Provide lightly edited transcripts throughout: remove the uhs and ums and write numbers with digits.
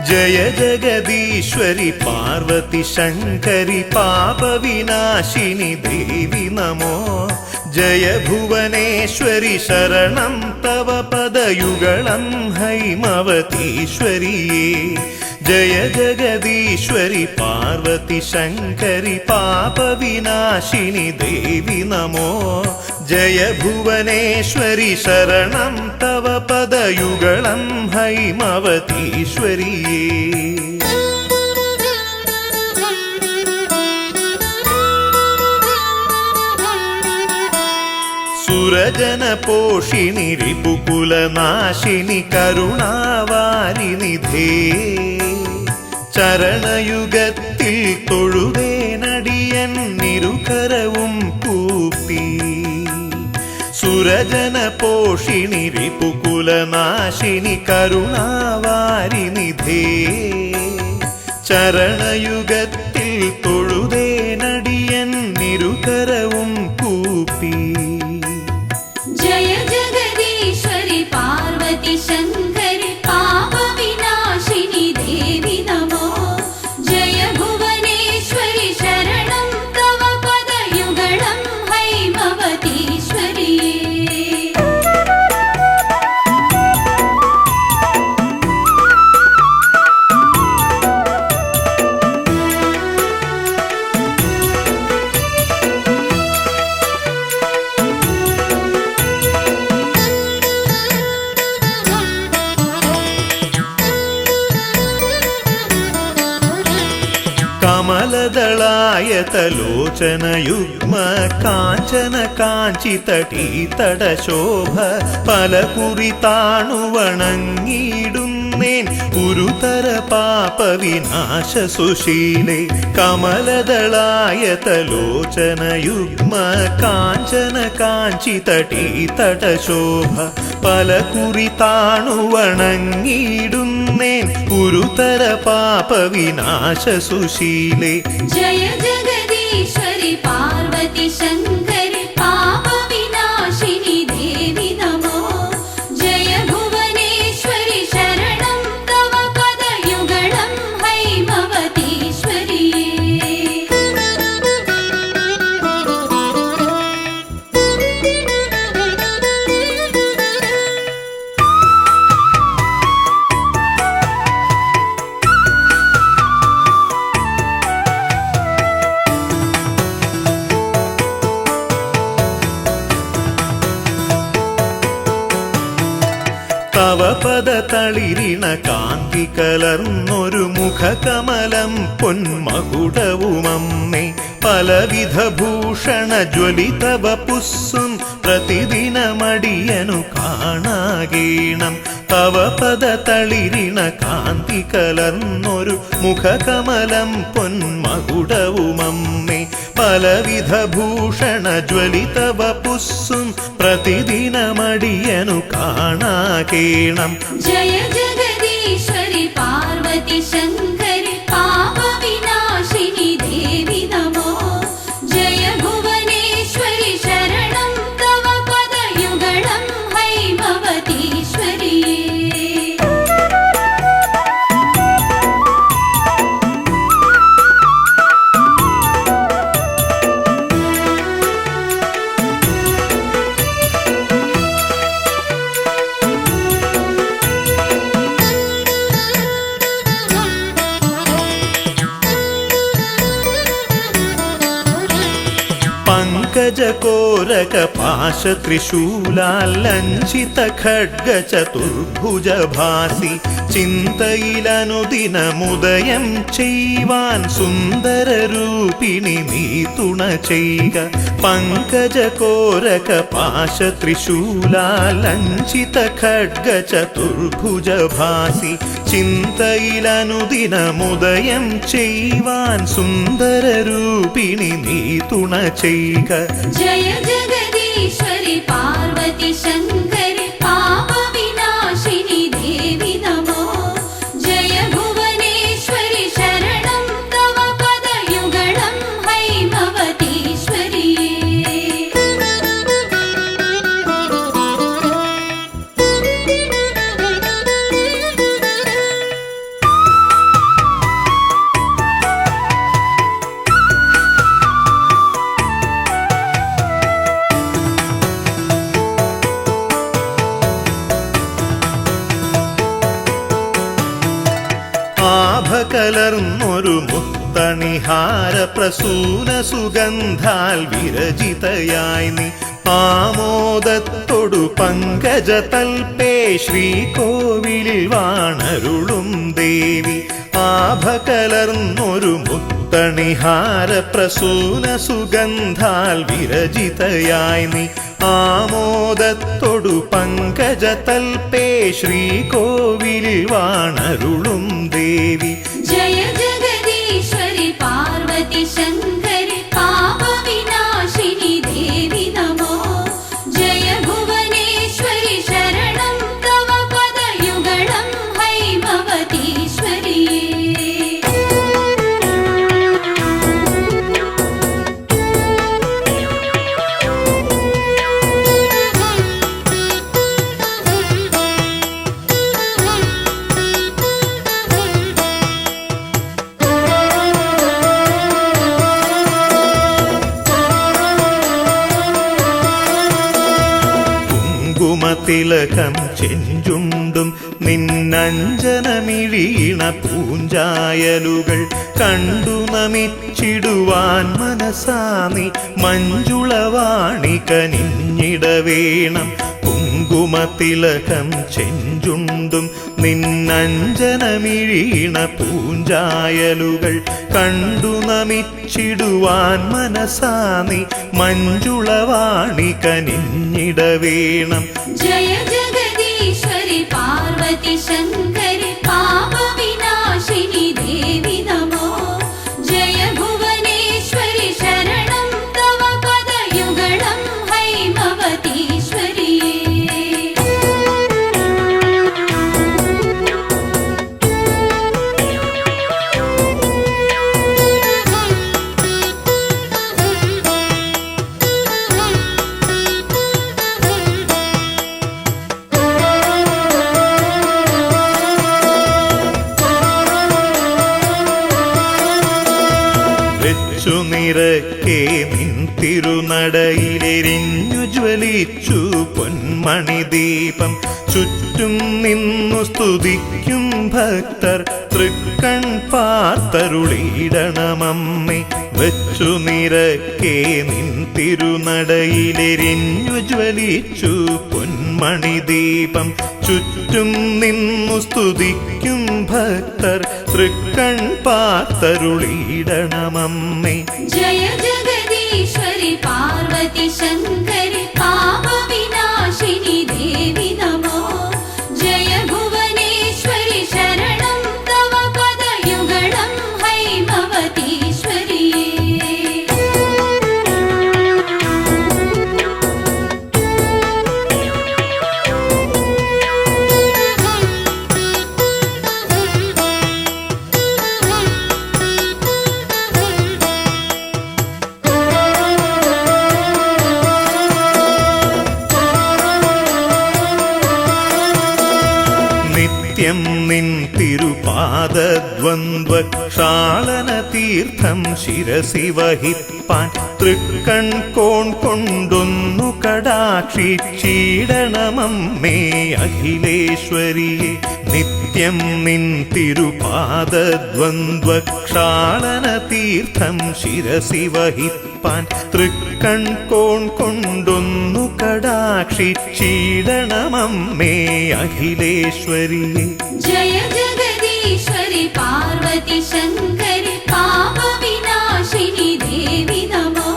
जय जगदीश्वरि पार्वती शङ्करि पापविनाशिनि देवि नमो जय भुवनेश्वरि शरणं तव पदयुगलं हैमवतीश्वरिये जय जगदीश्वरि पार्वती शङ्करि पापविनाशिनि देवि नमो जय भुवनेश्वरि शरणं तव पदयुगलं हैमवतीश्वरिये सुरजनपोषिणि रिपुकुलनाशिनि करुणावारिनिधे ചരണയുഗത്തിൽ തൊഴുവേനടിയൻ നിരുകരവും കൂപ്പി സുരജന പോഷിണി റിപുകുലനാശിനി കരുണാവാരിനിധേ ചരണയുഗത്തിൽ തൊഴുവേനടിയൻ നിരുകരവും കൂപ്പി ജയ ജഗദീശ്വരി പാർവതി ശങ്കരി പാപ വിനാശിനി ദേവി നമോ ജയ ഭുവനേശ്വരി ശരണം തവ പദയുഗളം ഹൈമവതീശ്വരിയേ കമലദളായതലോചനയുഗ്മ കാഞ്ചന കാഞ്ചിതടീതടശോഭ പലകുറി താണുവണങ്ങിയിടുന്നേൻ ഗുരുതര പാപവിനാശ സുശീലേ കമലദളായതലോചനയുഗ്മ കാഞ്ചന കാഞ്ചിതടീതടശോഭ പലകുറി താണുവണങ്ങിയിടുന്നേൻ ഗുരുതര പാപവിനാശ സുശീലേ ജയ ജഗദീശ്വരി പാർവതി ശങ്കരി പാപ വിനാശിനി ദേവി നമോ ജയ ഭുവനേശ്വരി ശരണം തവ പദയുഗളം ഹൈമവതീശ്വരിയേ തവ പദതളിരിണ കാന്തി കലർന്നൊരു മുഖകമലം പൊന്മകുടവുമമ്മേ പലവിധ ഭൂഷണ ജ്വലിതവ പുസ്സും പ്രതിദിനമടിയനു കാണാകേണം തവ പദതളിരിണ കാന്തി കലർന്നൊരു മുഖകമലം പൊന്മകുടവുമമ്മേ പലവിധ ഭൂഷണ ജ്വലിതവ പുസ്സും പ്രതിദിനമടിയനു കാണാകേണം ജയ ജഗദീശ്വരി പാർവതി ശങ്കരി പാപ വിനാശിനി ദേവി നമോ ജയ ഭുവനേശ്വരി ശരണം തവ പദയുഗളം ഹൈമവതീശ്വരിയേ പങ്കജകോരക പാശത്രിശൂലാലഞ്ചിത ഖഡ്ഗ ചതുർഭുജഭാസി ചിന്തയിലനുദിനമുദയം ചെയ്യുവാൻ സുന്ദരരൂപിണി നീ തുണ ചെയ്യുക. പങ്കജകോരക പാശത്രിശൂലാലഞ്ചിത ഖഡ്ഗ ചതുർഭുജഭാസി ചിന്തയിലനുദിനമുദയം ചെയ്യുവാൻ സുന്ദരരൂപിണി നീ തുണ ചെയ്യുക. ജയ ജഗദീശ്വരി പാർവതി ശങ്കരി പാപവിനാശിനി ദേവി നമോ. ജയ ഭുവനേശ്വരി ശരണം തവ പദയുഗളം ഹൈമവതീശ്വരിയേ. ആഭകലർന്നൊരു മുത്തണിഹാര പ്രസൂന സുഗന്ധാൽ വിരചിതയായി നീ ആമോദത്തൊടു പങ്കജതൽപേ ശ്രീകോവിലിൽ വാണരുളും ദേവി. ആഭകലർന്നൊരു മുത്തണിഹാര പ്രസൂന സുഗന്ധാൽ വിരചിതയായി നീ ആമോദത്തൊടു പങ്കജതൽപേ ശ്രീകോവിലിൽ വാണരുളും ദേവി. ജയ ജഗദീശ്വരി പാർവതി ശങ്കരി പാപവിനാശിനി ദേവി നമോ. ജയ ഭുവനേശ്വരി ശരണം തവ പദയുഗളം ഹൈമവതീശ്വരിയേ. തിലകം ചെഞ്ചുണ്ടും നിന്നഞ്ജനമിഴീണ പൂഞ്ചായലുകൾ കണ്ടു നമിച്ചിടുവാൻ മനസാനി മഞ്ജുളവാണി കനിഞ്ഞിടവേണം. കുങ്കുമതിലകം ചെഞ്ചുണ്ടും നിന്നഞ്ജനമിഴീണ പൂഞ്ചായലുകൾ കണ്ടു നമിച്ചിടുവാൻ മനസാനി മഞ്ജുളവാണി കനിഞ്ഞിടവേണം. ജയ ജഗദീശ്വരി പാർവതി ശങ്കരി പാപവിനാശിനി ദേവി നമോ. ജയ ഭുവനേശ്വരി ശരണം തവ പദയുഗളം ഹൈമവതീശ്വരിയേ. നിരക്കെ നിൻ തിരുനടയിലെരിഞ്ഞു ജ്വലിച്ചു പൊന്മണി ദീപം ചുറ്റും നിന്നു സ്തുതിക്കും ഭക്തർ തൃക്കൺ പാർത്തരുളിടണമമ്മേ. വെച്ചു നിരക്കെ നിൻ തിരുനടയിലെരിഞ്ഞു ജ്വലിച്ചു പൊന്മണി ദീപം ചുറ്റും നിന്നു സ്തുതിക്കും ഭക്തർ തൃക്കൺ പാർത്തരുളിടണമമ്മേ. ജയ ജഗദീശ്വരി പാർവതി ശങ്കരി പാപവിനാശിനി ദേവി നമോ. ജയ ഭുവനേശ്വരി ശരണം തവ പദയുഗളം ഹൈമവതീശ്വരിയേ. നിത്യം നിൻ തിരുപാദദ്വന്ദ്വക്ഷാളന തീർത്ഥം ശിരസി വഹിപ്പാൻ തൃക്കൺ കോൺ കൊണ്ടൊന്നു കടാക്ഷിച്ചിടണമമ്മേ അഖിലേശ്വരിയെ. നിത്യം നിൻ തിരുപാദദ്വന്ദ്വക്ഷാളന തീർത്ഥം ശിരസി വഹിപ്പാൻ തൃക്കൺ കോൺ കൊണ്ടൊന്നു കടാക്ഷിച്ചിടണമമ്മേ അഖിലേശ്വരിയെ. ജയ ജഗദീശ്വരി പാർവതി ശങ്കരി പാപവിനാശിനി ദേവി നമോ.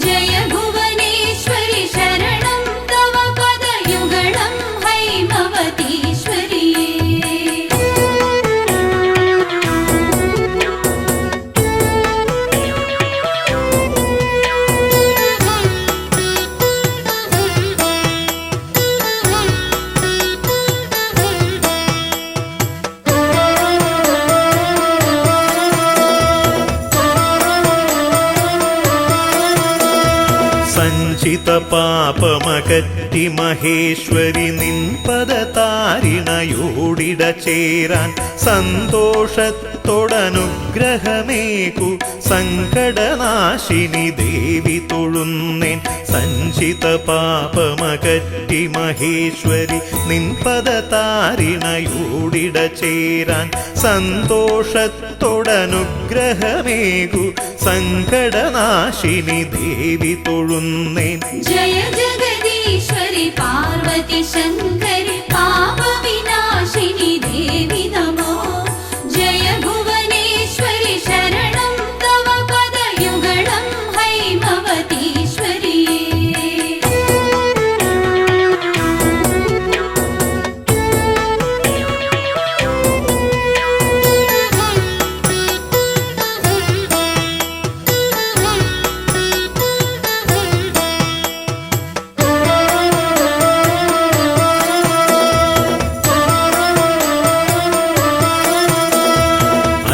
ജയ ഭുവനേശ്വരി ശരണം തവ പദയുഗളം ഹൈമവതീശ്വരിയേ. സഞ്ചിത പാപമകറ്റി മഹേശ്വരി നിൻ പദതാരിണയോടിട ചേരാൻ സന്തോഷത്തോടനുഗ്രഹമേകു സങ്കടനാശിനി ദേവി തൊഴുന്നേൻ. സഞ്ചിത പാപമകറ്റി മഹേശ്വരി നിൻ പദതാരിണയോടിട ചേരാൻ സന്തോഷത്തോടനുഗ്രഹമേകു സങ്കടനാശിനി ദേവി തൊഴുന്നേൻ. ജയ ജഗദീശ്വരി പാർവതി ശങ്കരി പാപവിനാശിനി ദേവി നമോ. ജയ ഭുവനേശ്വരി ശരണം തവ പദയുഗളം ഹൈമവതീശ്വരിയേ.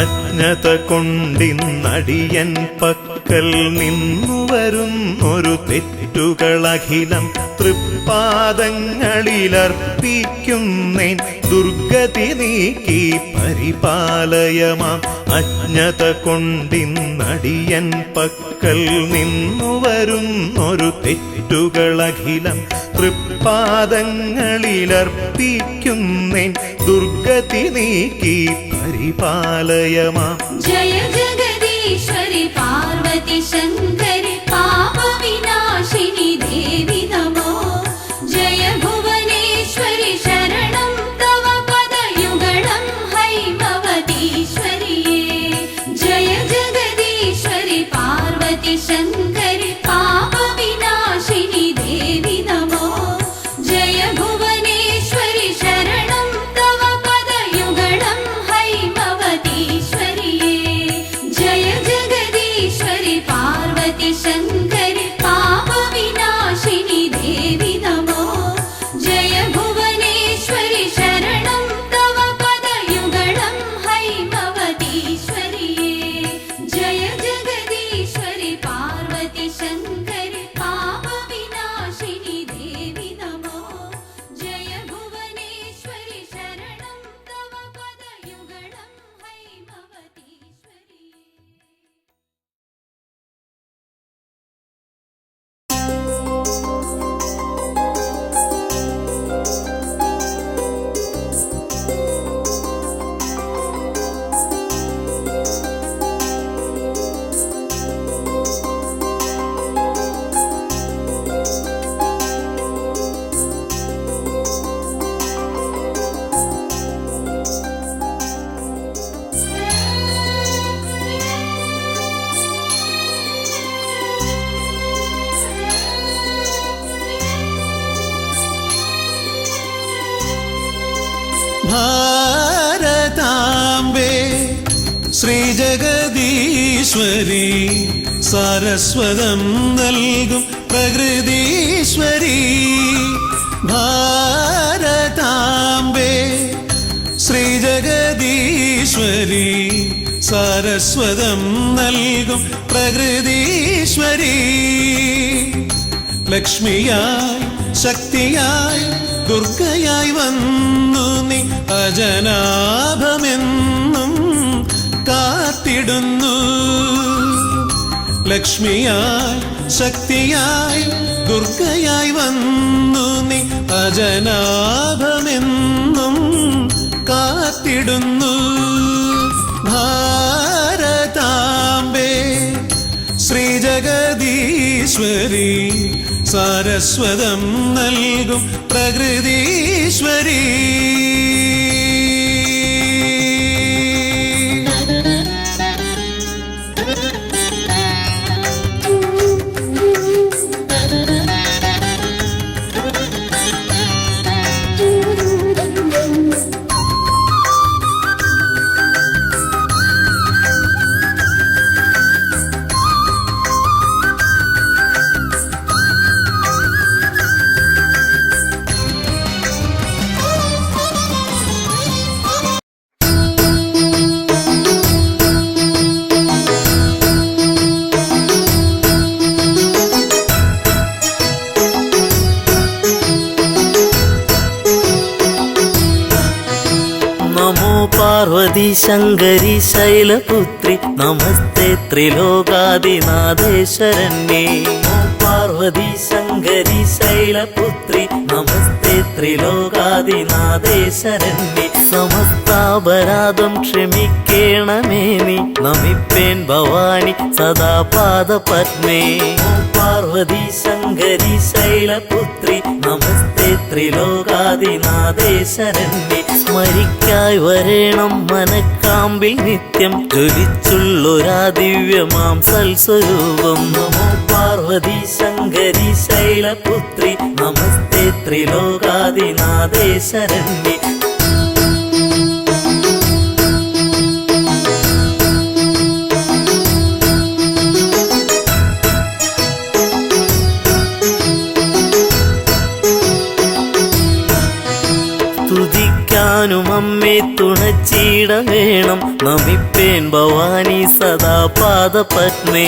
അജ്ഞത കൊണ്ടിന്നടിയൻ പക്കൽ നിന്നു വരുന്നൊരു തെറ്റുകളഖിലം തൃപ്പാദങ്ങളിലർപ്പിക്കുന്നേൻ. ദുർഗതി നീക്കി പരിപാലയമാം. അജ്ഞത കൊണ്ടിന്നടിയൻ പക്കൽ നിന്നു വരുന്നൊരു തെറ്റുകളഖിലം തൃപ്പാദങ്ങളിലർപ്പിക്കുന്നേൻ. ദുർഗതി നീക്കി പരിപാലയമാം. ജയ ജഗദീശ്വരി പാർവതി ശങ്കരി പാപവിനാശിനി ദേവി നമോ. ജയ ഭുവനേശ്വരി ശരണം തവ പദയുഗളം ഹൈമവതീശ്വരിയേ. ജയ ജഗദീശ്വരി പാർവതി ശങ്കരി പാപവിനാശിനി ദേവി നമോ. ജയ ഭുവനേശ്വരി ശരണം തവ പദയുഗളം ഹൈമവതീശ്വരിയേ. ജയ ജഗദീശ്വരി പാർവതി ശങ്കരി പാപവിനാശിനി ദേവി നമോ. ജയ ഭുവനേശ്വരി ശരണം തവ പദയുഗളം ഹൈമവതീശ്വരിയേ. ജയ ജഗദീശ്വരി പാർവതി ശങ്കരി പാപവിനാശിനി ദേവി നമോ. ജയ ഭുവനേശ്വരി ശരണം തവ പദയുഗളം ഹൈമവതീശ്വരിയേ. ഭാരതാംബേ ശ്രീജഗദീശ്വരി സാരസ്വതം നൽകും പ്രകൃതീശ്വരി. ഭാരതാംബേ ശ്രീജഗദീശ്വരി സാരസ്വതം നൽകും പ്രകൃതീശ്വരി. ലക്ഷ്മിയായി ശക്തിയായി ദുർഗയായി വന്നു നീ അജനാഭമെന്നും കാത്തിടുന്നു. ലക്ഷ്മിയായി ശക്തിയായി ദുർഗയായി വന്നു നീ അജനാഭമെന്നും കാത്തിടുന്നു. ഭാരതാംബേ ശ്രീജഗദീശ്വരി സാരസ്വതം നൽകും പ്രകൃതീശ്വരി. പാർവതി ശങ്കരി ശൈലപുത്രി നമസ്തേ ത്രിലോകാദിനാഥേശ്വരന്യേ. പാർവതി ശങ്കരി ശൈലപുത്രി നമസ്തേ ത്രിലോകാദിനാഥേശ്വരന്യേ. സമസ്താപരാധം ക്ഷമിക്കേണമേ നീ നമിപ്പേൻ ഭവാനി സദാ പാദപത്മേ. പാർവതി ശങ്കരി ശൈലപുത്രി നമസ്തേ ത്രിലോകാദിനാഥേശ്വരന്യേ. സ്മരിക്കായി വരേണം മനക്കാമ്പിൽ നിത്യം ജ്വലിച്ചുള്ളൊരാ ദിവ്യമാം സൽസ്വരൂപം. നമോ പാർവതി ശങ്കരി ശൈലപുത്രി നമസ്തേ ത്രിലോകാദിനാഥേശ്വരന്യേ. സ്തുതിക്കാനും അമ്മേ തുണച്ചിട വേണം നമിപ്പേൻ ഭവാനി സദാ പാദപത്മേ.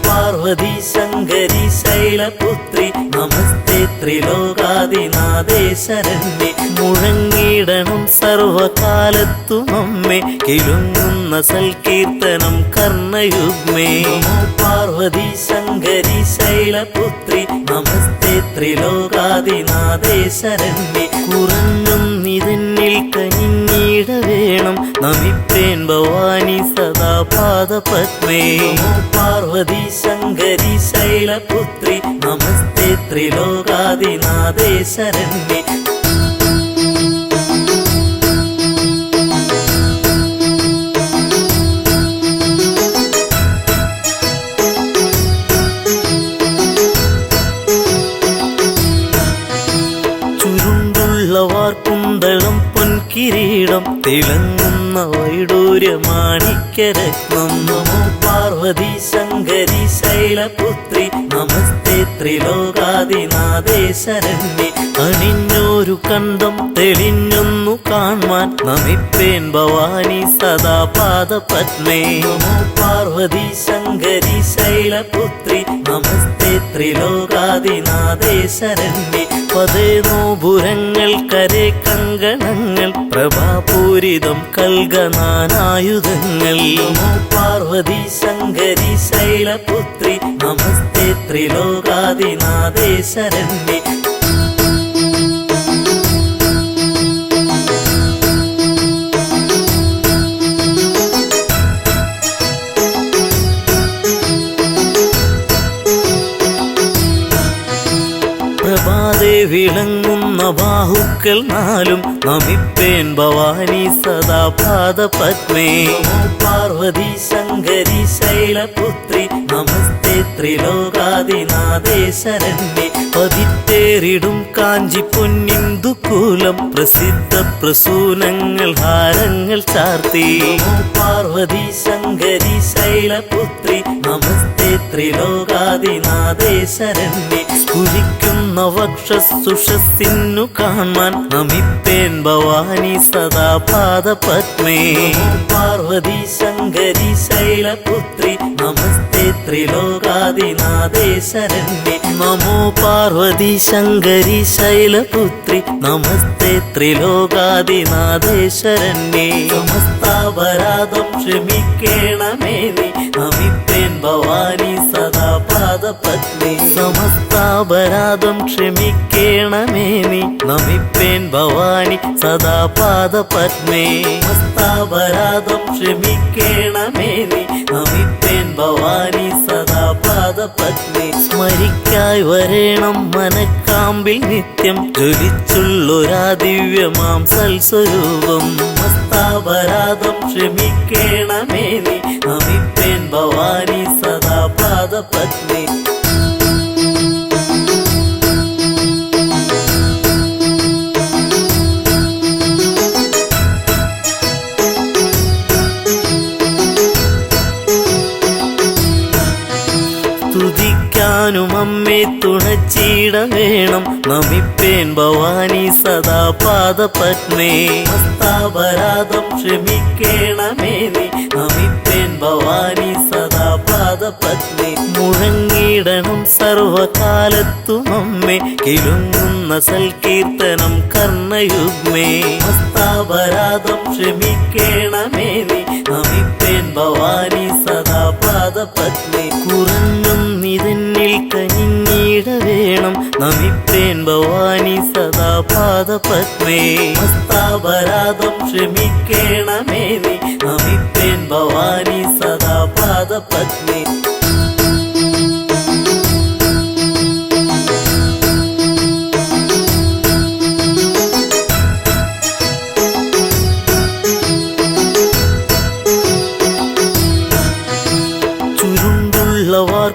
പാർവതി ശങ്കരി ശൈലപുത്രി നമസ്തേ ത്രിലോകാദിനാഥേശ്വരന്യേ. മുഴങ്ങിടണം സർവകാലത്തും അമ്മേ കിലുങ്ങുന്ന സൽകീർത്തനം കർണയുഗ്മേ. പാർവതി ശങ്കരി ശൈലപുത്രി നമസ്തേ ത്രിലോകാദിനാഥേശ്വരന്യേ. കുറഞ്ഞും നിതന്നിൽ കനിഞ്ഞിട വേണം നമിപ്പേൻ ഭവാനി സദാ പാദപത്മേ. പാർവതി ശങ്കരി ശൈലപുത്രി നമസ്തേ ത്രിലോകാദിനാഥേശ്വരന്യേ. കുന്തളം പൊൻകിരീടം തിളങ്ങുന്ന വൈഡൂര്യമാണിക്യരത്നം. നമോ പാർവതി ശങ്കരി ശൈലപുത്രി നമസ്തേ ത്രിലോകാദിനാഥേശ്വരന്യേ. അണിഞ്ഞോരു കണ്ടം തെളിഞ്ഞൊന്നു കാൺമാൻ നമിപ്പേൻ ഭവാനി സദാ പാദപത്മേ. നമോ പാർവതി ശങ്കരി ശൈലപുത്രി നമസ്തേ ത്രിലോകാദിനാഥേശ്വരന്യേ. പതേനോപുരങ്ങൾ കരേ കങ്കണങ്ങൾ പ്രഭാപൂരിതം കൽഗനാനായുധങ്ങൾ. നമോ പാർവതി ശങ്കരി ശൈലപുത്രി നമസ്തേ ത്രിലോകാദിനാഥേശ്വരന്യേ. പ്രഭാതേ വിളങ്ങുന്ന ബാഹുക്കൾ നാലും നമിപ്പേൻ ഭവാനി സദാ പാദപത്മേ. പാർവതി ശങ്കരി ശൈലപുത്രി നമസ്തേ ത്രിലോകാദിനാഥേശ്വരന്യേ. പതിത്തേറിടും കാഞ്ചി പൊന്നിന്ദുകൂലം പ്രസിദ്ധ പ്രസൂനങ്ങൾ ഹാരങ്ങൾ ചാർത്തി. പാർവതി ശങ്കരി ശൈലപുത്രി നമസ്തേ ത്രിലോകാദിനാഥേശ്വരന്യേ. സ്ഫുരിക്കുന്ന വക്ഷസുഷസ്സിന്നു കാണാൻ നമിപ്പേൻ ഭവാനി സദാ പാദപത്മേ. പാർവതി ശങ്കരി ശൈലപുത്രി നമസ്തേ നമസ്തേ ത്രിലോകാദിനാഥേ ശരണ്യേ നമോ പാർവതി ശങ്കരി ശൈലപുത്രി നമസ്തേ ത്രിലോകാദിനാഥേ ശരണ്യേ സമസ്താപരാധം ക്ഷമിക്കേണമേ നീ നമിപ്പേൻ ഭവാനി സദാ പാദപത്നി സമസ്താപരാധം ക്ഷമിക്കേണമേ നീ നമിപ്പേൻ ഭവാനി സദാ പാദപത്മേ സമസ്താപരാധം ക്ഷമിക്കേണമേ നീ നമിപ്പേൻ ഭവാനി സദാ പാദപത്മേ സ്മരിക്കായി വരേണം മനക്കാമ്പിൽ നിത്യം ജ്വലിച്ചുള്ളൊരാ ദിവ്യമാം സൽസ്വരൂപം സമസ്താപരാധം ക്ഷമിക്കേണമേ നീ നമിപ്പേൻ ഭവാനി സദാ പാദപത്മേ സ്തുതിക്കാനും അമ്മേ തുണച്ചിട വേണം നമിപ്പേൻ ഭവാനി സദാ പാദപത്മേ സമസ്താപരാധം ക്ഷമിക്കേണമേ നീ നമിപ്പേൻ ഭവാനി സദാ പാദപത്മേ മുഴങ്ങിടണം സർവകാലത്തും അമ്മേ കിലുങ്ങുന്ന സൽകീർത്തനം കർണയുഗ്മേ സമസ്താപരാധം ക്ഷമിക്കേണമേ നീ നമിപ്പേൻ ഭവാനി സദാ പാദപത്മേ കുറഞ്ഞും നിതന്നിൽ കനിഞ്ഞിട വേണം നമിപ്പേൻ ഭവാനി സദാ പാദപത്മേ സമസ്താപരാധം ക്ഷമിക്കേണമേ നീ നമിപ്പേൻ ഭവാനി സദാ പാദപത്മേ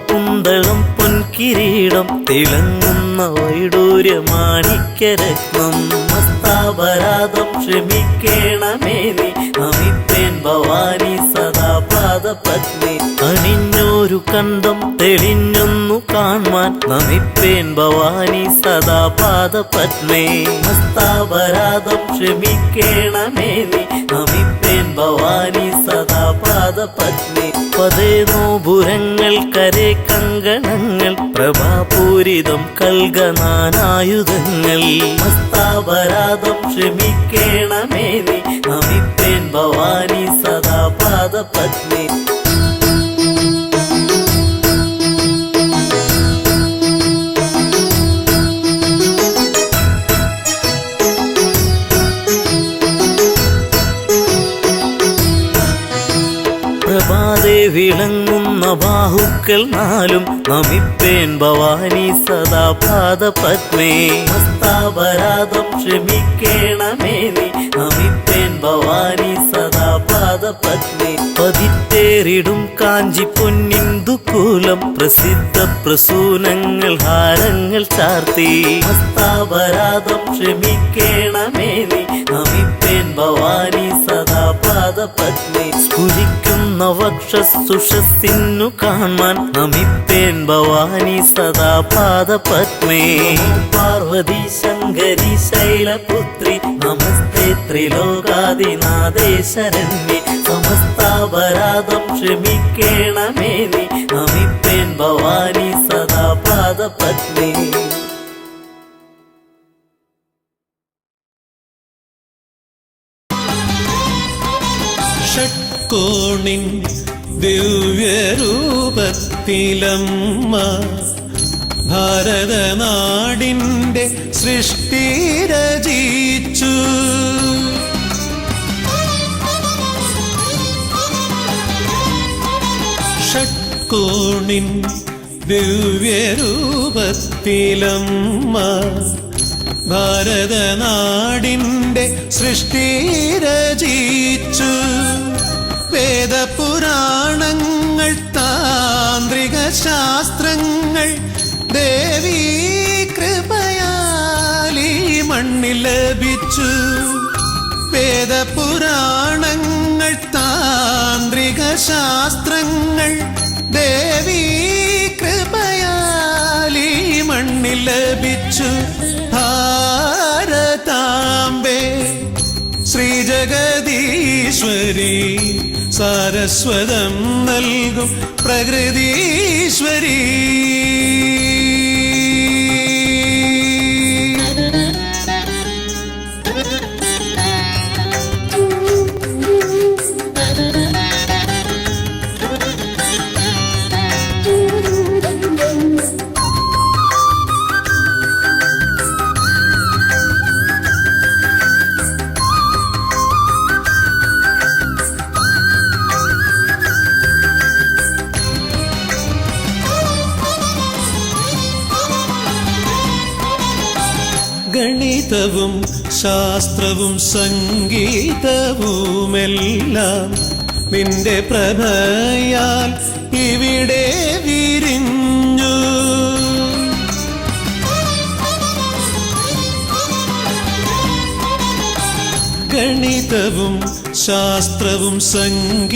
കുന്തളം പൊൻകിരീടം തിളങ്ങുന്ന വൈഡൂര്യമാണിക്യരത്നം സമസ്താപരാധം ക്ഷമിക്കേണമേ നീ നമിപ്പേൻ ഭവാനി സദാ പാദപത്മേ അണിഞ്ഞൊരു കണ്ടം തെളിഞ്ഞൊന്നു കാൺമാൻ നമിപ്പേൻ ഭവാനി സദാ പാദപത്മേ സമസ്താപരാധം ക്ഷമിക്കേണമേ നീ നമിപ്പേൻ ഭവാനി സദാ പാദപത്മേ പതേ നോപുരങ്ങൾ കരേ കങ്കണങ്ങൾ പ്രഭാപൂരിതം കൽഗനാനായുധങ്ങൾ സമസ്താപരാധം ക്ഷമിക്കേണമേ നീ നമിപ്പേൻ ഭവാനി സദാ പാദപത്മേ പ്രഭാതേ വിളങ്ങുന്ന ബാഹുക്കൾ നാലും നമിപ്പേൻ ഭവാനി സദാ പാദപത്മേ സമസ്താപരാധം ക്ഷമിക്കേണമേ നീ നമിപ്പേൻ ഭവാനി സദാ പാദപത്മേ പതിത്തേറിടും കാഞ്ചി പൊന്നിന്ദുകൂലം പ്രസിദ്ധ പ്രസൂനങ്ങൾ ഹാരങ്ങൾ ചാർത്തി സമസ്താപരാധം ക്ഷമിക്കേണമേ നീ നമിപ്പേൻ ഭവാനി സദാ പാദപത്മേ സ്ഫുരിക്കുന്ന വക്ഷസുഷസ്സിന്നു കാൺമാൻ നമിപ്പേൻ ഭവാനി സദാ പാദപത്മേ പാർവതി ശങ്കരി ശൈലപുത്രി നമസ്തേ ത്രിലോകാദിനാഥേ ശരണ്യേ സമസ്താപരാധം ക്ഷമിക്കേണമേ നീ നമിപ്പേൻ ഭവാനി സദാ പാദപത്മേ ഷട്കോണിൻ ദിവ്യരൂപത്തിലമ്മ ഭാരതനാടിൻ്റെ സൃഷ്ടി രചിച്ചു ഷട്കോണിൻ ദിവ്യരൂപത്തിലമ്മ ഭാരതനാടിൻ്റെ സൃഷ്ടി രചിച്ചു വേദപുരാണങ്ങൾ താന്ത്രിക ശാസ്ത്രങ്ങൾ ദേവീ കൃപയാൽ ഈ മണ്ണിൽ ലഭിച്ചു വേദപുരാണങ്ങൾ താന്ത്രിക ശാസ്ത്രങ്ങൾ ദേവീ കൃപയാൽ ഈ മണ്ണിൽ ലഭിച്ചു ഭാരതാംബേ ശ്രീ ജഗദീശ്വരി സാരസ്വതം നൽകും പ്രകൃതീശ്വരി. ഗണിതവും ശാസ്ത്രവും സംഗീതവുമെല്ലാം നിന്റെ പ്രഭയാൽ ഇവിടെ വിരിഞ്ഞു. ഗണിതവും ശാസ്ത്രവും സംഗീതവുമെല്ലാം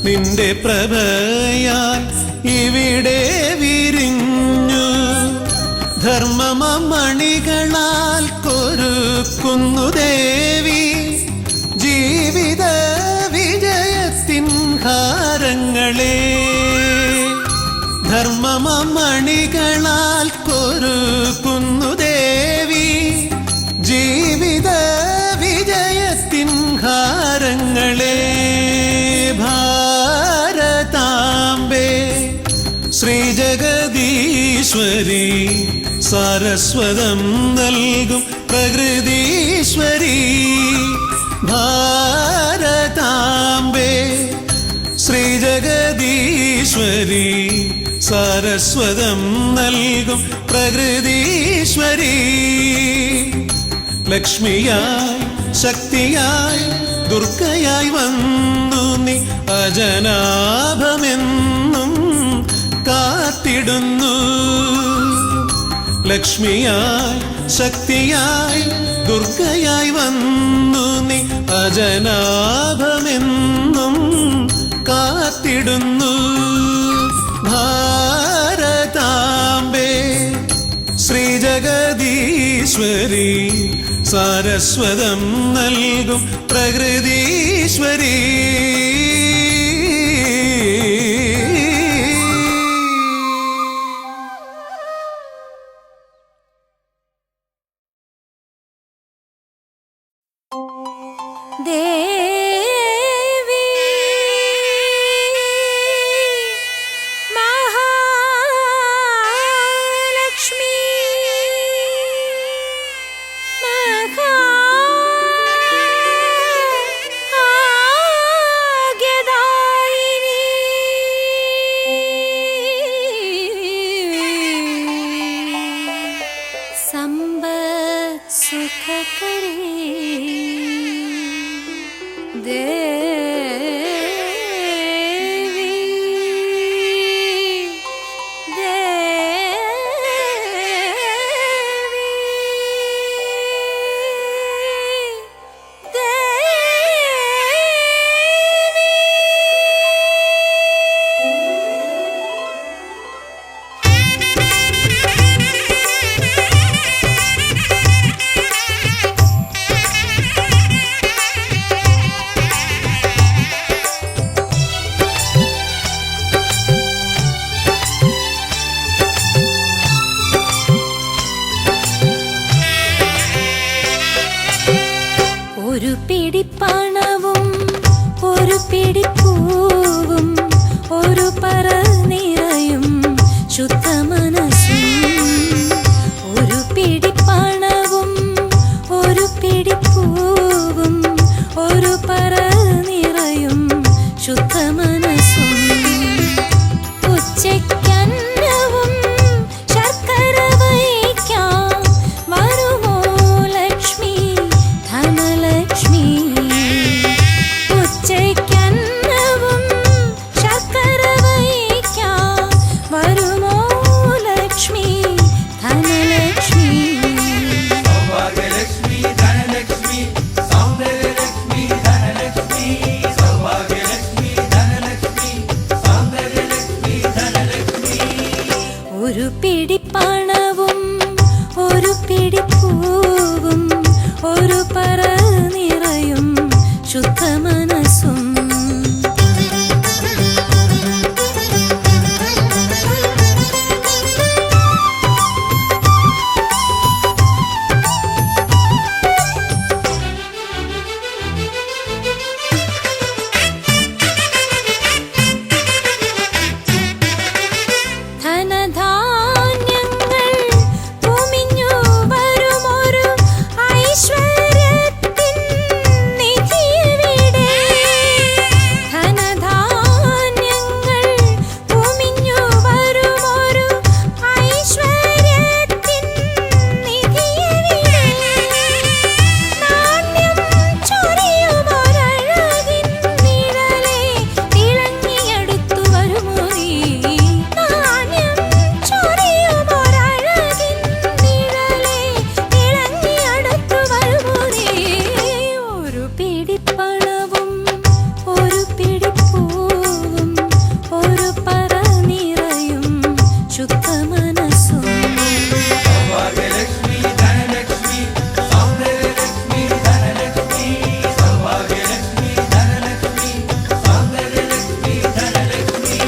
നിന്റെ പ്രഭയാൽ ഇവിടെ വിരിഞ്ഞു. ധർമ്മമണികളാൽ കൊരുക്കുന്നു ദേവി ജീവിത വിജയത്തിൻ ഹാരങ്ങളെ. ധർമ്മമണികളാൽ കൊരുക്കുന്നു ദേവി ജീവിത വിജയത്തിൻ ഹാരങ്ങളെ. ഭാരതാംബേ ശ്രീജഗദീശ്വരി സാരസ്വതം നൽകും പ്രകൃതീശ്വരി. ഭാരതാംബേ ശ്രീജഗദീശ്വരി സാരസ്വതം നൽകും പ്രകൃതീശ്വരി. ലക്ഷ്മിയായി ശക്തിയായി ദുർഗയായി വന്നു നീ അജനാഭമെന്നും കാത്തിടുന്നു. ലക്ഷ്മിയായി ശക്തിയായി ദുർഗയായി വന്നു നീ അജനാഭമെന്നും കാത്തിടുന്നു. ഭാരതാംബേ ശ്രീജഗദീശ്വരി സാരസ്വതം നൽകും പ്രകൃതീശ്വരി. ദേവി മഹാലക്ഷ്മി മഹാഭാഗ്യദായിനി സമ്പത് സുഖകരേ ദേവി ദേവി ഒരു പിടി പണവും ഒരു പിടി പൂവും ഒരു പറ നിറയും ശുദ്ധ മനസ്സും. ഒരു പിടി പണവും ഒരു പിടി പൂവും ഒരു പറ നിറയും ശുദ്ധ മനസ്സും. ഉച്ചയ്ക്കന്നവും ശർക്കര വയ്ക്കാം വരുമോ ലക്ഷ്മി ധനലക്ഷ്മി. ഉച്ചയ്ക്കന്നവും ശർക്കര വയ്ക്കാം വരുമോ ലക്ഷ്മി ധനലക്ഷ്മി. സൗഭാഗ്യലക്ഷ്മി ധനലക്ഷ്മി സൗന്ദര്യലക്ഷ്മി ധനലക്ഷ്മി സൗഭാഗ്യലക്ഷ്മി ധനലക്ഷ്മി സൗന്ദര്യലക്ഷ്മി ധനലക്ഷ്മി. ഒരു പിടി പണവും ഒരു പിടി പൂവും ഒരു പറ നിറയും ശുദ്ധ മനസ്സും ധനധാന്യങ്ങൾ ഭൂമിഞ്ഞു വരുമൊരു ഐശ്വര്യത്തിൻ നിധിയെവിടെ? ധനധാന്യങ്ങൾ ഭൂമിഞ്ഞു വരുമൊരു ഐശ്വര്യത്തിൻ നിധിയെവിടെ? നാണ്യം ചൊരിയുമൊരഴകിൻ നിഴലേ തിളങ്ങിയടുത്തു വരുമോ നീ? നാണ്യം ചൊരിയുമൊരഴകിൻ നിഴലേ തിളങ്ങിയടുത്തു വരുമോ നീ? ഒരു പിടിപ്പണവും ഒരു പിടിപ്പൂവും ഒരു പറ നിറയും ശുദ്ധ മനസ്സും സൗഭാഗ്യലക്ഷ്മി ധനലക്ഷ്മി സൗന്ദര്യലക്ഷ്മി ധനലക്ഷ്മി സൗഭാഗ്യലക്ഷ്മി ധനലക്ഷ്മി സൗന്ദര്യലക്ഷ്മി ധനലക്ഷ്മി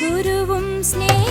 ഗുരുവും സ്നേഹ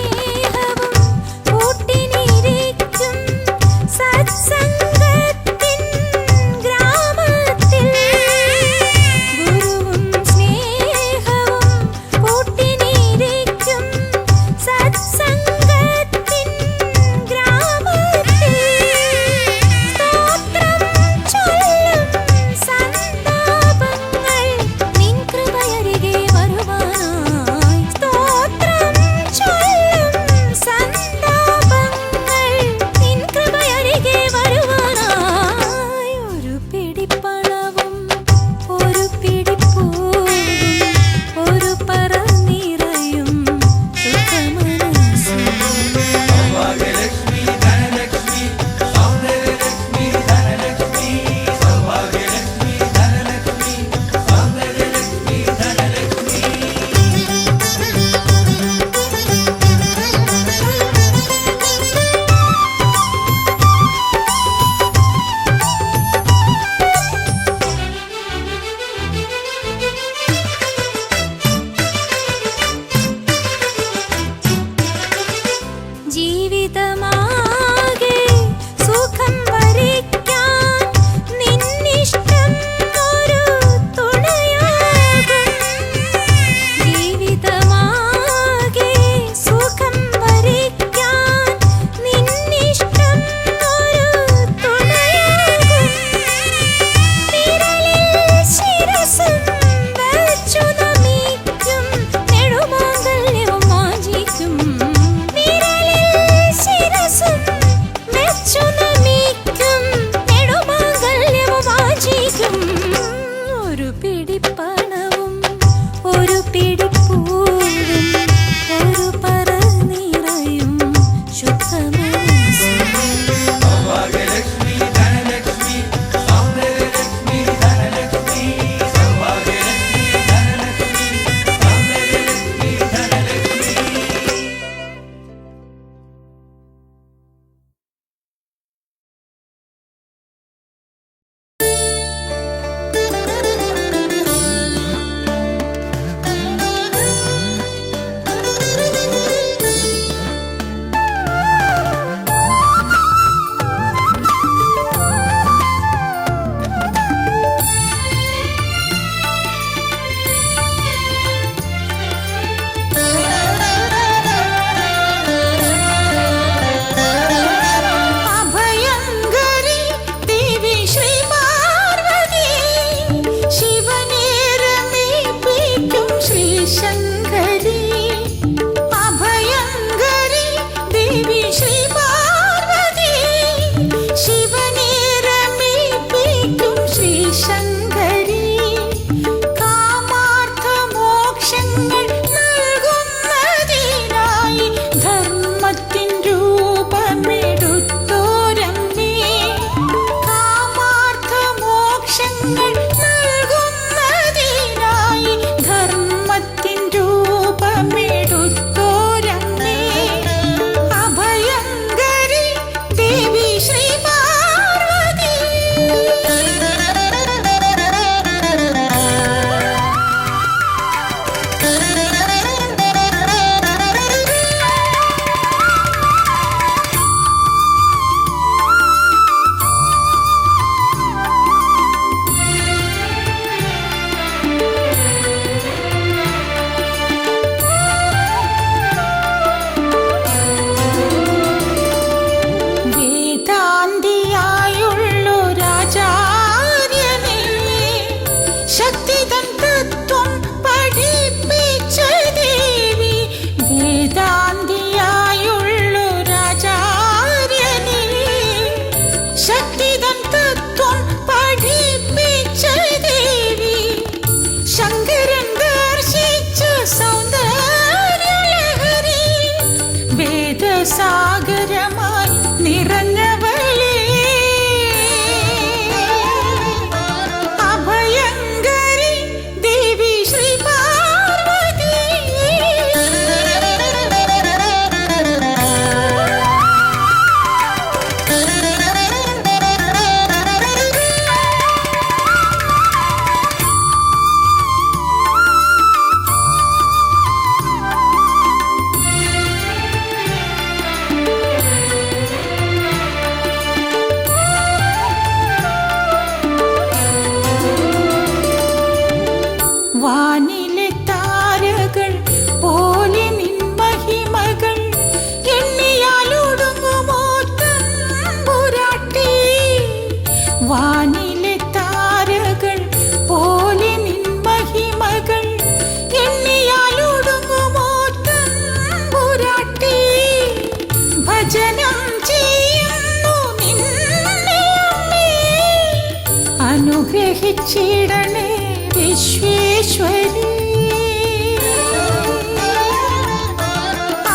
അനുഗ്രഹിച്ചിടണേ വിശ്വേശ്വരി.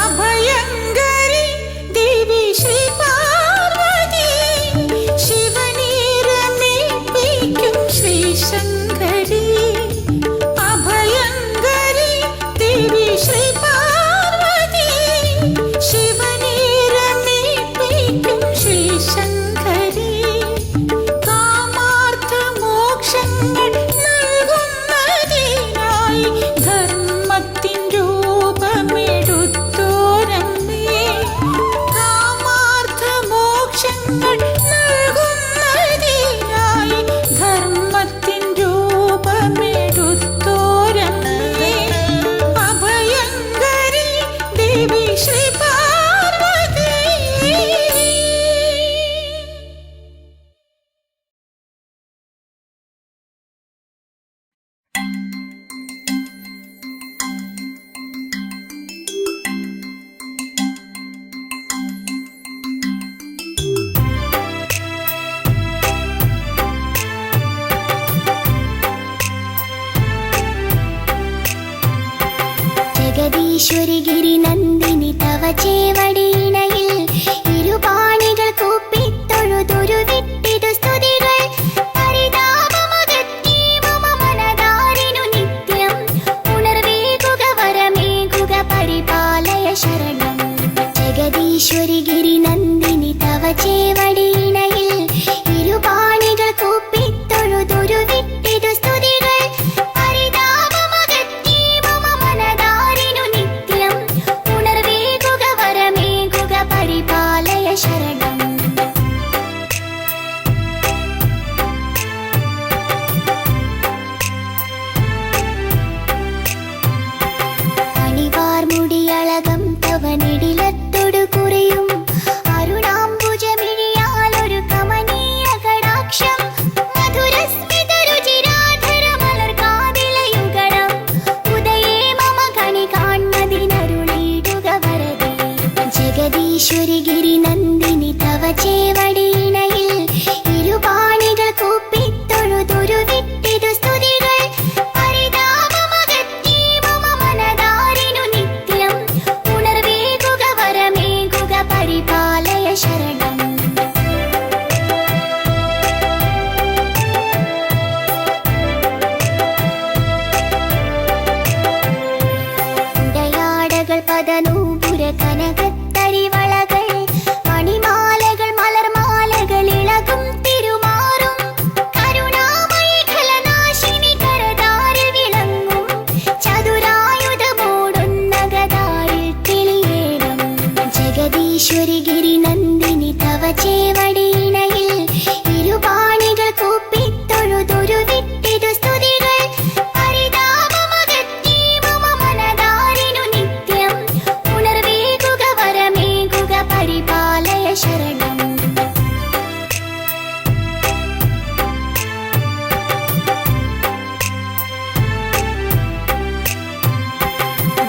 അഭയങ്കരി ദേവി ശ്രീ പാർവതി, ശിവനീരമേൽപ്പിക്കും ശ്രീ ശങ്കരി. അഭയങ്കരി ദേവി ശ്രീ പാർവതി, ശിവനീരമേൽപ്പിക്കും ശ്രീ ശങ്കരി. കാമാർത്ഥ മോക്ഷങ്ങൾ നൽകുന്നതിനായി ധർമ്മത്തിൻ രൂപമെടുത്തോരമ്മേ. കാമാർത്ഥ മോക്ഷങ്ങൾ നൽകുന്നതിനായി ധർമ്മത്തിൻ രൂപമെടുത്തോരമ്മേ. അഭയങ്കരി ദേവി ശ്രീ പാർവതി. ജഗദീശ്വരി ഗിരിനന്ദിനി തവ ചേവടിയിണയിൽ ഇരുപാണികൾ കൂപ്പിത്തൊഴുതൊരു വിട്ടിതു സ്തുതികൾ. പരിതാപമകറ്റി മമ മനതാരിനു നിത്യം ഉണർവേകുക വരമേകുക പരിപാലയ ശരണം. ജഗദീശ്വരി ഗിരിനന്ദിനി തവ ചേവടിയിണയിൽ ഇരുപാണികൾ കൂപ്പിത്തൊഴുതൊരു വിട്ടിതു സ്തുതികൾ. പരിതാപമകറ്റി മമ മനതാരിനു നിത്യം ഉണർവേകുക വരമേകുക പരിപാലയ ശരണം. അണിവാർമുടിയളകം തവ നെടിലത്തൊടു കുറിയും അരുണാംബുജമിഴിയാലൊരു കമനീയ കടാക്ഷം. മധുരസ്മിത രുചിരാധര മലർകാതിലയുഗണം ഉദയേ മമ കണി കാൺമതിനരുളിടുക വരദേ. ജഗദീശ്വരി ഗിരിനന്ദിനി തവ ചേവടിയിണയിൽ ഇരുപാണികൾ കൂപ്പിത്തൊഴുതൊരു വിട്ടിതു സ്തുതികൾ. പരിതാപമകറ്റി മമ മനതാരിനു നിത്യം ഉണർവേകുക വരമേകുക പരിപാലയ ശരണം. ഉടയാടകൾ പദനൂപുര കനകത്തരിവളകൾ മണിമാലകൾ മലർമാലകൾ ഇളകും തിരുമാറും. കരുണാമയി ഖലനാശിനി കരതാരിൽ വിളങ്ങും ചതുരായുധമോടുന്ന ഗദാരിൽ തെളിയേണം. ജഗദീശ്വരി ഗിരിനന്ദിനി തവ ചേവടിയിണയിൽ ഇരുപാണികൾ കൂപ്പിത്തൊഴുതൊരു വിട്ടിതു സ്തുതികൾ. പരിതാപമകറ്റി മമ മനതാരിനു നിത്യം ഉണർവേകുക വരമേകുക പരിപാലയ ശരണം.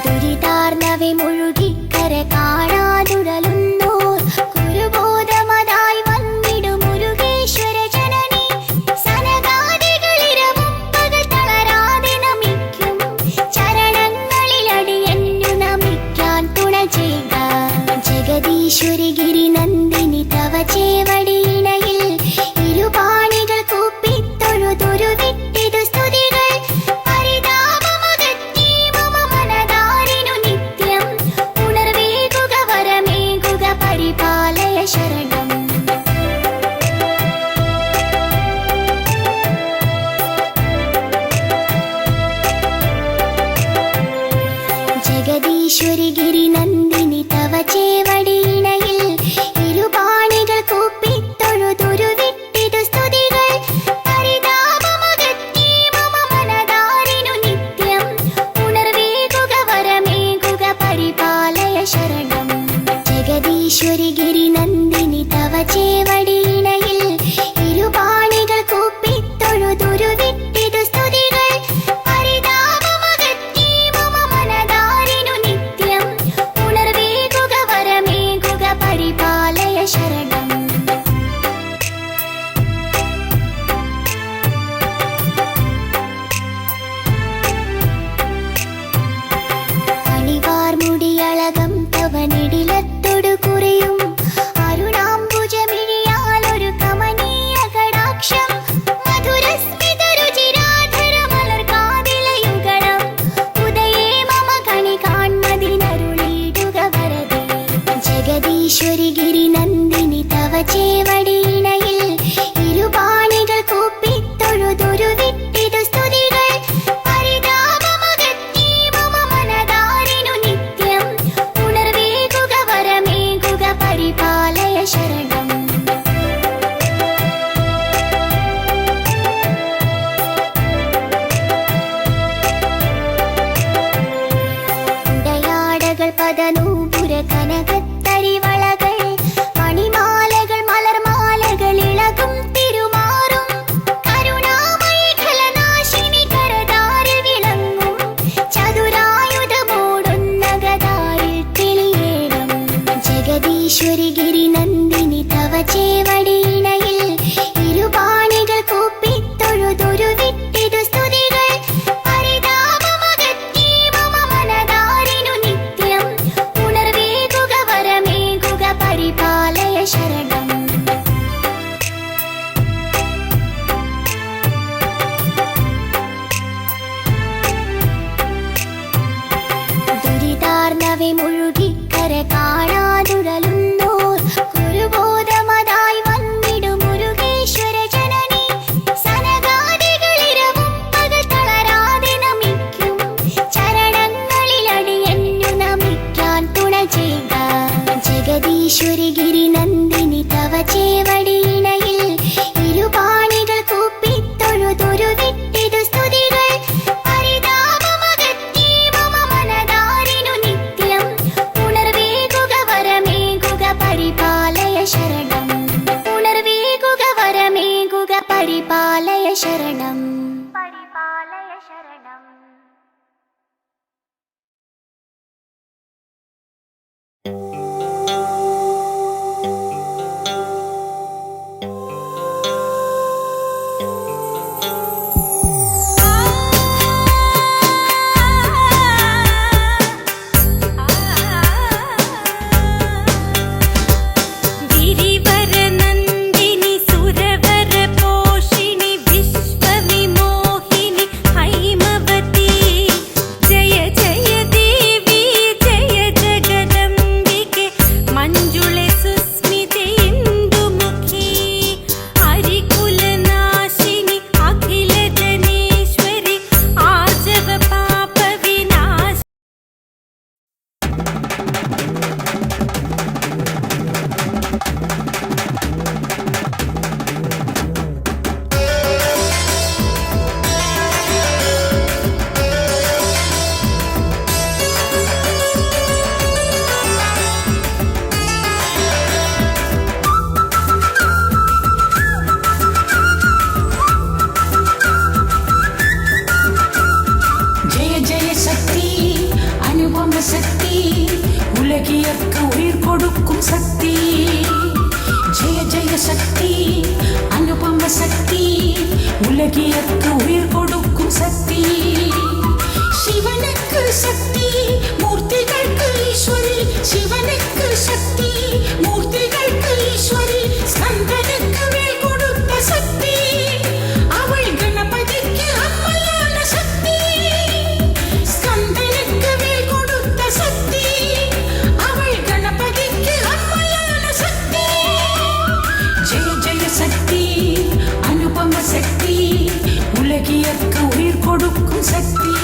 ദുരിതാർന്നവെ മുഴുകിക്കര കാണാതുടലുന്നോർ കുരുബോധമതായി വന്നിടും മുരുകേശ്വര ജനനി. സനകാദികളിരവും പകൽ തളരാതെ നമിക്കും ചരണങ്ങളിലടിയന്നു നമിക്കാൻ തുണ ചെയ്യുക. ജഗദീശ്വരി ഗിരിനന്ദിനി തവ ചേവടിയിണയിൽ ഇരുപാണികൾ കൂപ്പിത്തൊഴുതൊരു വിട്ടിതു സ്തുതികൾ. പരിതാപമകറ്റി മമ മനതാരിനു നിത്യം ഉണർവേകുക വരമേകുക പരിപാലയ ശരണം. ജഗദീശ്വരി ഗിരിനന്ദിനി തവ ചേവടിയിണയിൽ ഇരുപാണികൾ കൂപ്പിത്തൊഴുതൊരു വിട്ടിതു സ്തുതികൾ. പരിതാപമകറ്റി മമ മനതാരിനു നിത്യം ഉണർവേകുക വരമേകുക പരിപാലയ ശരണം. ജഗദീശ്വരി ഗിരിനന്ദിനി തവ ചേവടിയിണയിൽ ഇരുപാണികൾ കൂപ്പിത്തൊഴുതൊരു വിട്ടിതു സ്തുതികൾ. പരിതാപമകറ്റി മമ മനതാരിനു നിത്യം ഉണർവേകുക വരമേകുക പരിപാലയ ശരണം. ചേവടിയിണയിൽ ഇരുപാണികൾ കൂപ്പിത്തൊഴുതൊരു വിട്ടിതു സ്തുതികൾ പരിതാപമകറ്റി മമ മനതാരിനു നിത്യം ഉണർവേകുക വരമേകുക പരിപാലയ ശരണം ഉടയാടകൾ പദനൂപുര കനകത്തരിവളകൾ മണിമാലകൾ മലർമാലകൾ ഇളകും തിരുമാറും കരുണാമയി ഖലനാശിനി കരതാരിൽ വിളങ്ങും ചതുരായുധമോടുന്ന ഗദാരിൽ തെളിയേണം ജഗദീശ്വരി ഗിരിനന്ദിനി തവ ചേവടിയിണയിൽ ഇരുപാണികൾ കൂപ്പിത്തൊഴുതൊരു വിട്ടിതു സ്തുതികൾ പരിതാപമകറ്റി മമ മനതാരിനു നിത്യം ഉണർവേകുക വരമേകുക പരിപാലയ ശരണം ദുരിതാർന്നവെ മുഴുകിക്കര കാണാതുഴലുന്നോർ കുരുബോധമതായി വന്നിടും മുരുകേശ്വര ജനനി സനകാദികളിരവും പകൽ തളരാതെ നമിക്കും ചരണങ്ങളിലടിയന്നു നമിക്കാൻ തുണ ചെയ്യുക ജഗദീശ്വരി ഗിരിനന്ദിനി തവ ചേവടിയിണയിൽ ഇരുപാണികൾ കൂപ്പിത്തൊഴുതൊരു വിട്ടിതു സ്തുതികൾ പരിതാപമകറ്റി മമ മനതാരിനു നിത്യം ഉണർവേകുക വരമേകുക പരിപാലയ ശരണം ഉണർവേകുക വരമേകുക പരിപാലയ ശരണം പരിപാലയ ശരണം गिरिवरनन्दिनि सुरवरपोषिणि विश्वविमोहिनि हैमवती जय जय देवी जय जगदम्बिके मञ्जुळे सुस्मिते इन्दुमुखी हरिकुलनाशिनि अखिलजनेश्वरि आर्जव पापविनाश ஜெய ஜெய சக்தி அனுபவ சக்தி உலகியற்கு உயிர் கொடுக்கும் சக்தி ஜெய ஜெய சக்தி அனுபவ சக்தி உலகியற்கு உயிர் கொடுக்கும் சக்தி சிவனுக்கு சக்தி மூர்த்திகளுக்கு ஈஸ்வரி சிவனுக்கு சக்தி மூர்த்திகளுக்கு ஈஸ்வரி ஸ்கந்தனுக்கு வேல் கொடுத்த சக்தி அவள் கணபதிக்கு அம்மையான சக்தி ஸ்கந்தனுக்கு வேல் கொடுத்த சக்தி அவள் கணபதிக்கு அம்மையான சக்தி ஜெய ஜெய சக்தி அனுபவ சக்தி உலகியற்கு உயிர் கொடுக்கும் சக்தி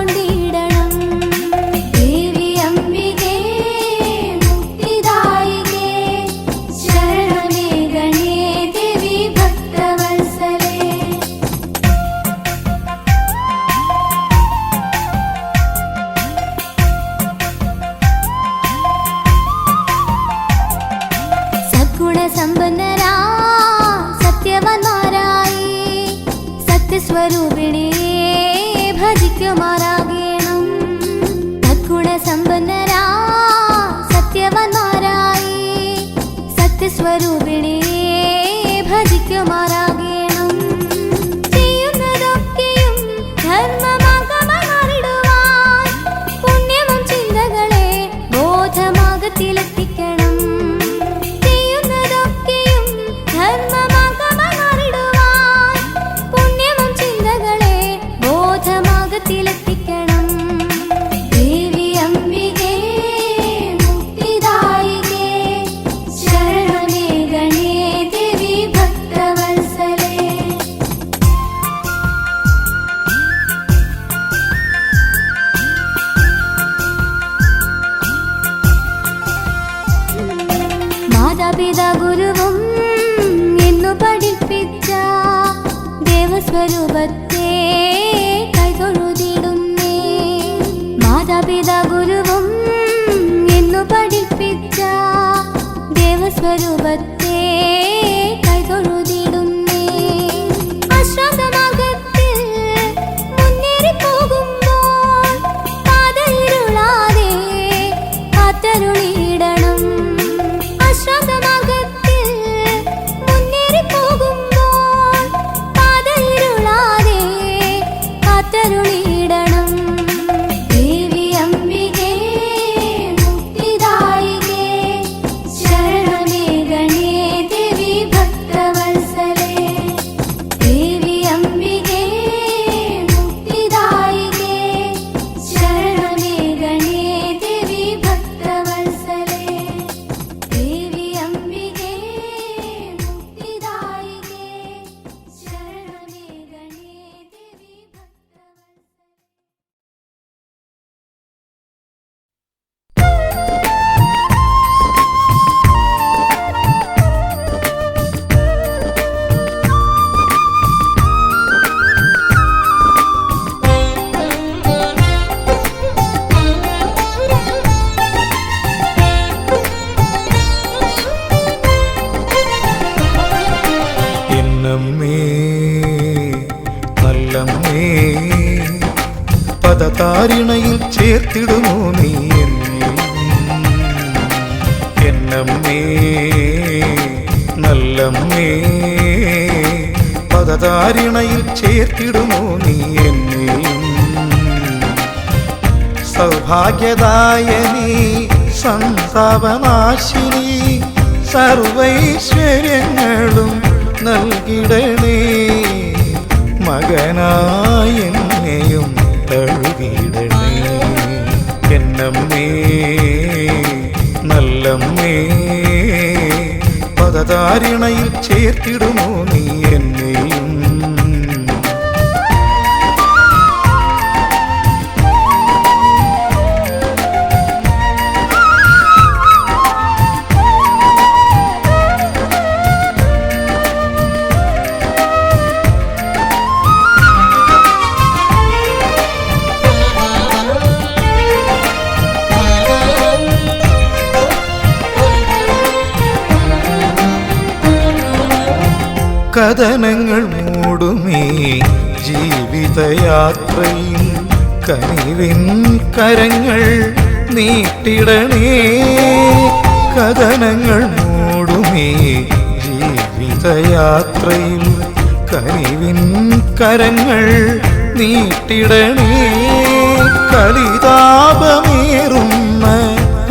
കൊണ്ടിടണം. ദേവി അംബികേ മുക്തിദായികേ ശരണമേ ഗണേ ദേവി ഭക്തവത്സലേ. സദ്ഗുണസമ്പന്നരാ സത്യവന്മാരായി സത്യസ്വരൂപിണേ ഭജിക്കുമാറാകണം. സദ്ഗുണസമ്പന്നരാ സത്യവന്മാരായി സത്യസ്വരൂപിണേ ഭജിക്കുമാറാകണം. ചെയ്യുന്നതൊക്കെയും ധർമ്മമാർഗമായിടുവാൻ പുണ്യമും ചിന്തകളെ ബോധമാർഗത്തിലെത്തിക്കണം. ചെയ്യുന്നതൊക്കെയും ധർമ്മമാർഗമായിടുവാൻ പുണ്യമും ചിന്തകളെ ബോധമാർഗത്തിലെത്തിക്കണം. ദേവി അംബികേ മുക്തിദായികേ ശരണമേ ഗണേ ദേവി ഭക്തവത്സലേ. മാതാപിതാ ഗുരുവും എന്നു പഠിപ്പിച്ച ദേവസ്വരൂപത്തെ കൈതൊഴുതിടുന്നേ. മാതാപിതാ ഗുരുവും എന്നു പഠിപ്പിച്ച ദേവസ്വരൂപത്തെ കൈതൊഴുതിടുന്നേ. അശ്രാന്തമാർഗത്തിൽ മുന്നേറി പോകുമ്പോൾ പാതയിരുളാതെ കാത്തരുളിയിടണം. അശ്രാന്തമാർഗത്തിൽ മുന്നേറി പോകുമ്പോൾ പാതയിരുളാതെ കാത്തരുളിയിടണം. ദേവി അംബികേ മുക്തിദായികേ ശരണമേ ഗണേ ദേവി ഭക്തവത്സലേ. ദേവി അംബികേ മുക്തിദായികേ ശരണമേ ഗണേ ദേവി ഭക്തവത്സലേ. ദേവി അംബികേ മുക്തിദായികേ ശരണമേ ഗണേ ദേവി എന്നമ്മേ നല്ലമ്മേ പദതാരിണയിൽ ചേർത്തിടുമോ നീ എന്നെ. എന്നമ്മേ നല്ലമ്മേ പദതാരിണയിൽ ചേർത്തിടുമോ നീ എന്നെയും. സൗഭാഗ്യദായനി സന്താപനാശിനി സർവൈശ്വര്യങ്ങളും നൽകിടണേ. മകനായി എന്നെയും തഴുകിടണേ. എന്നമ്മേ നല്ലമ്മേ പദതാരിണയിൽ ചേർത്തിടുമോ നീ എന്നെയും. കഥനങ്ങൾ മൂടുമേ ജീവിതയാത്രയിൽ കനിവിൻ കരങ്ങൾ നീട്ടിടണേ. കഥനങ്ങൾ മൂടുമേ ജീവിതയാത്രയിൽ കനിവിൻ കരങ്ങൾ നീട്ടിടണേ. കലിതാപമേറുന്ന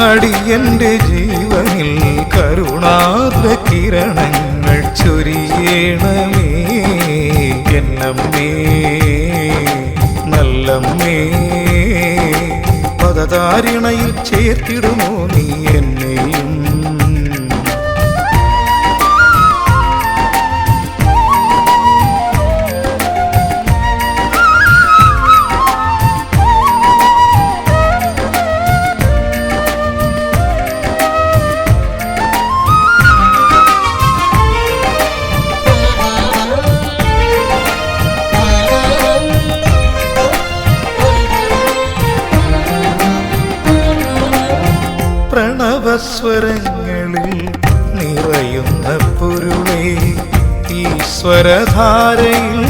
അടിയന്റെ ജീവനിൽ കരുണാർദ്ര കിരണങ്ങൾ ചൊരിയണമേ. എന്നമ്മേ നല്ലമ്മേ പദതാരിണയിൽ ചേർത്തിടുമോ നീ എന്നെയും. പ്രണവസ്വരങ്ങളിൽ നിറയുന്ന പൊരുളേ ഈശ്വരധാരയിൽ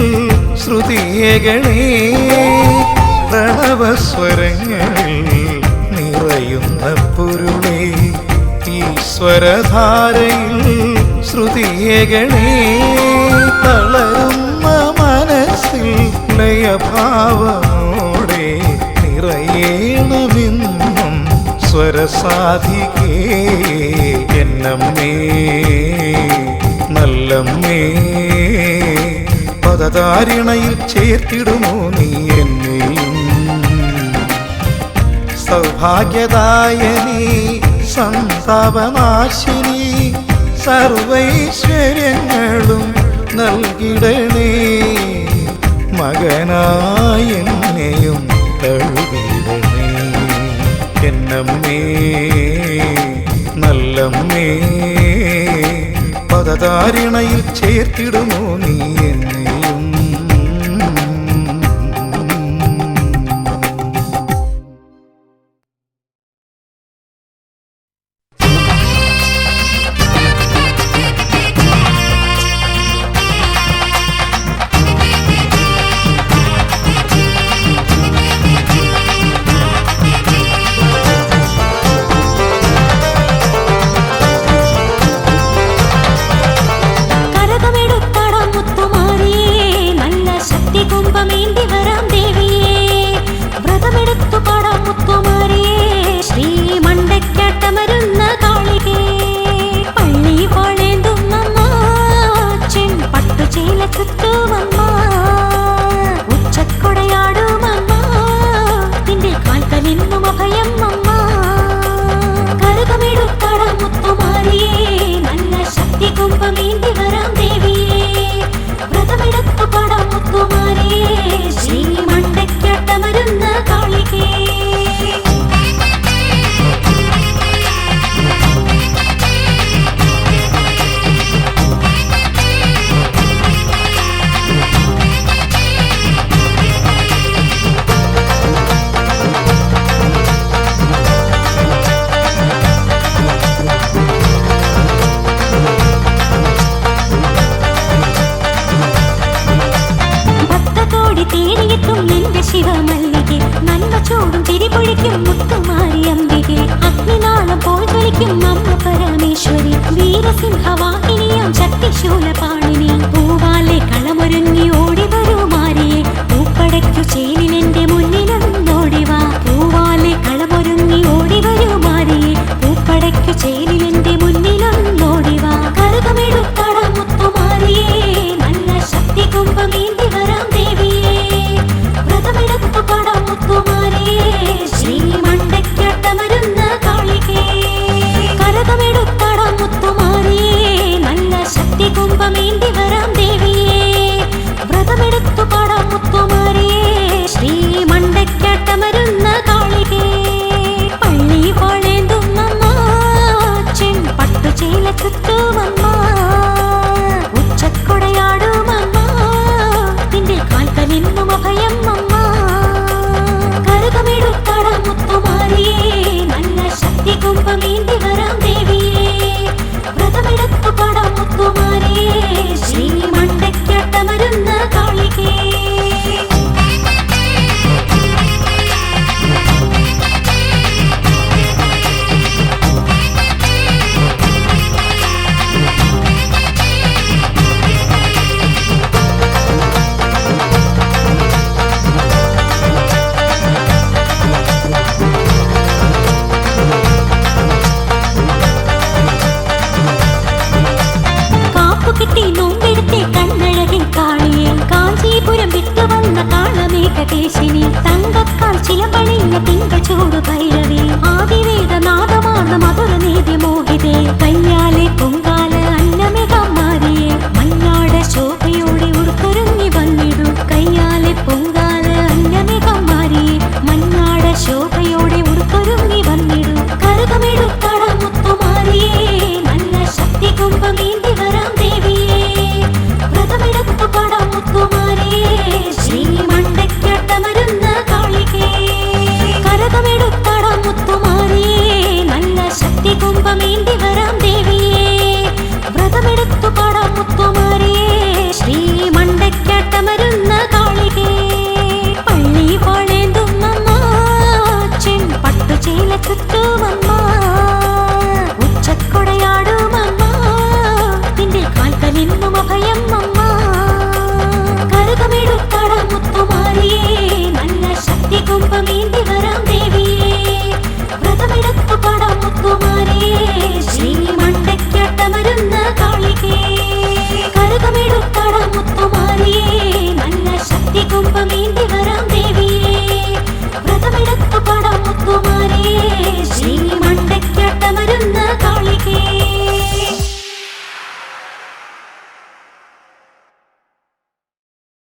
ശ്രുതിയേകണേ പ്രണവസ്വരങ്ങളിൽ നിറയുന്ന പൊരുളേ ഈശ്വരധാരയിൽ ശ്രുതിയേകണേ തളരുന്ന മനസ്സിൽ ലയഭാവമോടെ നിറയേണമെന്നും സ്വരസാധികേ എന്നമ്മേ നല്ലമ്മേ പദധാരിണയിൽ ചേർത്തിടുമോ നീ എന്നെയും സൗഭാഗ്യദായനി സന്താപനാശിനി സർവൈശ്വര്യങ്ങളും നൽകിടണേ മകനായി എന്നെയും തഴുകിടണേ എന്നമ്മേ നല്ലമ്മേ പദധാരിണയിൽ ചേർത്തിടുമോ നീ എന്നെയും ശ്രീ മണ്ടയ്ക്കട്ടമരുന്ന കാളികേ കരകമെടുത്തട कुम्भमे